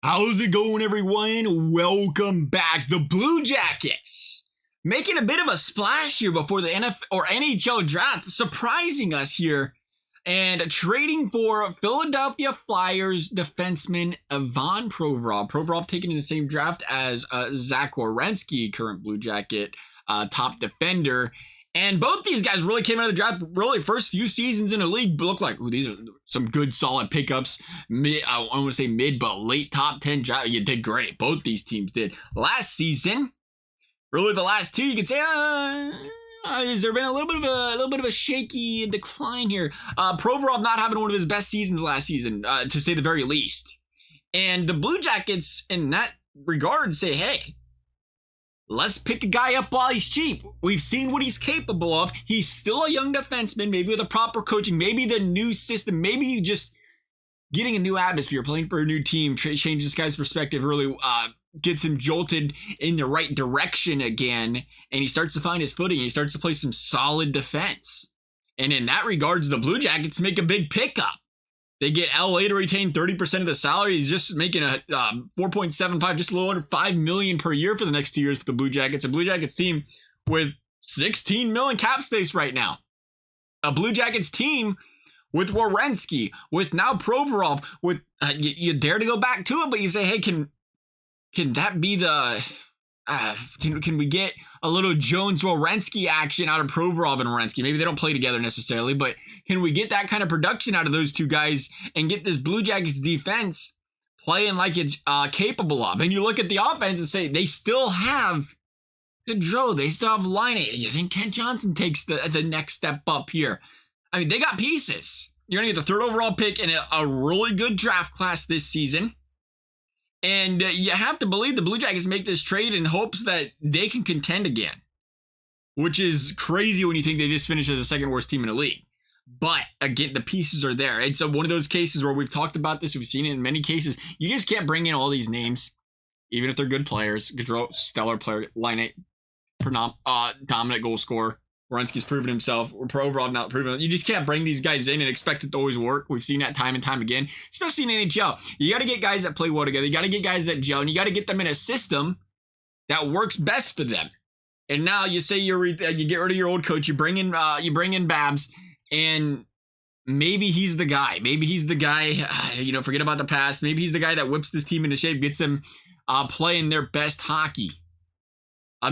How's it going, everyone? Welcome back. The Blue Jackets making a bit of a splash here before the NHL draft, surprising us here and trading for Philadelphia Flyers defenseman Ivan Provorov. Provorov taken in the same draft as Zach Werenski, current Blue Jacket top defender. And both these guys really came out of the draft, really first few seasons in the league look like, ooh, these are some good solid pickups. I want to say mid, but late top 10 draft. You did great. Both these teams did. Last season, really the last two, you could say, has there been a little bit of a shaky decline here? Provorov not having one of his best seasons last season, to say the very least. And the Blue Jackets, in that regard, say, hey, let's pick a guy up while he's cheap. We've seen what he's capable of. He's still a young defenseman, maybe with a proper coaching, maybe the new system, maybe just getting a new atmosphere, playing for a new team, change this guy's perspective, really gets him jolted in the right direction again, and he starts to find his footing. He starts to play some solid defense. And in that regards, the Blue Jackets make a big pickup. They get LA to retain 30% of the salary. He's just making a 4.75, just a little under $5 million per year for the next 2 years for the Blue Jackets. A Blue Jackets team with $16 million cap space right now. A Blue Jackets team with Werenski, with now Provorov, with you dare to go back to it, but you say, hey, can that be the can we get a little Jones-Werenski action out of Provorov and Werenski? Maybe they don't play together necessarily, but can we get that kind of production out of those two guys and get this Blue Jackets defense playing like it's capable of? And you look at the offense and say they still have Gaudreau, they still have Laine. You think Kent Johnson takes the next step up here? I mean, they got pieces. You're going to get the third overall pick in a really good draft class this season. And you have to believe the Blue Jackets make this trade in hopes that they can contend again, which is crazy when you think they just finished as the second worst team in the league. But again, the pieces are there. It's one of those cases where we've talked about this. We've seen it in many cases. You just can't bring in all these names, even if they're good players. Gaudreau, stellar player. Laine, dominant goal scorer. Werenski's proven himself. Provorov not proven. You just can't bring these guys in and expect it to always work. We've seen that time and time again, especially in NHL. You got to get guys that play well together. You got to get guys that gel, and you got to get them in a system that works best for them. And now you say you get rid of your old coach. You bring in Babs, and maybe he's the guy. Maybe he's the guy. Forget about the past. Maybe he's the guy that whips this team into shape, gets them playing their best hockey.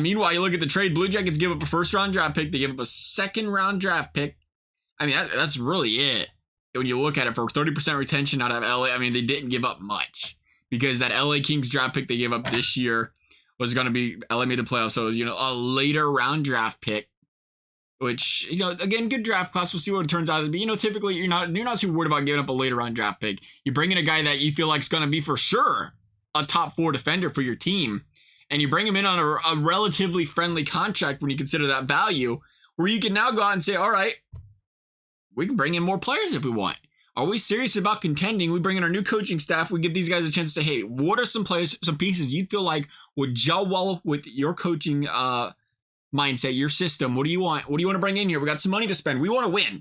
Meanwhile, you look at the trade. Blue Jackets give up a first-round draft pick. They give up a second-round draft pick. I mean, that's really it. When you look at it, for 30% retention out of LA, I mean, they didn't give up much. Because that LA Kings draft pick they gave up this year was going to be, LA made the playoffs, so it was, a later round draft pick. Which, again, good draft class. We'll see what it turns out to be. Typically, you're not too worried about giving up a later round draft pick. You bring in a guy that you feel like is going to be for sure a top 4 defender for your team. And you bring him in on a relatively friendly contract when you consider that value, where you can now go out and say, all right, we can bring in more players if we want. Are we serious about contending? We bring in our new coaching staff. We give these guys a chance to say, hey, what are some players, some pieces you feel like would gel well with your coaching mindset, your system? What do you want? What do you want to bring in here? We got some money to spend. We want to win.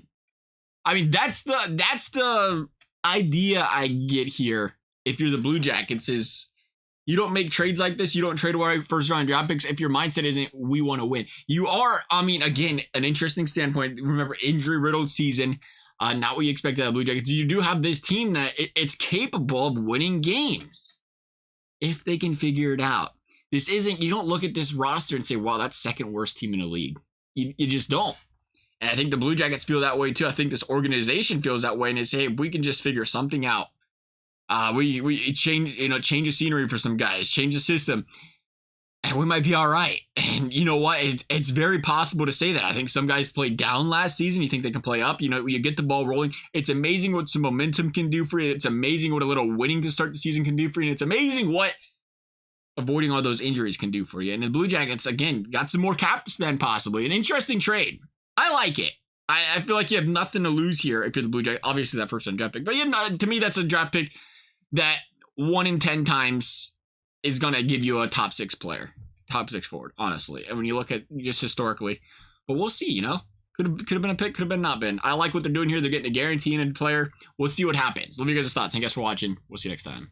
I mean, that's the idea I get here. If you're the Blue Jackets, is you don't make trades like this. You don't trade away first round draft picks if your mindset isn't, we want to win. You are, again, an interesting standpoint. Remember, injury riddled season, not what you expected out of the Blue Jackets. You do have this team that it's capable of winning games if they can figure it out. This isn't, you don't look at this roster and say, wow, that's second worst team in the league. You just don't. And I think the Blue Jackets feel that way too. I think this organization feels that way, and they say, hey, if we can just figure something out, we change the scenery for some guys, change the system, and we might be all right. And you know what? It's very possible to say that. I think some guys played down last season. You think they can play up? You get the ball rolling. It's amazing what some momentum can do for you. It's amazing what a little winning to start the season can do for you. And it's amazing what avoiding all those injuries can do for you. And the Blue Jackets, again, got some more cap to spend possibly. An interesting trade. I like it. I feel like you have nothing to lose here if you're the Blue Jackets. Obviously, that first round draft pick. But to me, that's a draft pick that 1 in 10 times is going to give you a top 6 player, top 6 forward, honestly. And when you look at just historically, but we'll see, could have been a pick, could have been not been. I like what they're doing here. They're getting a guarantee in a player. We'll see what happens. Leave your guys' thoughts. And guys for watching. We'll see you next time.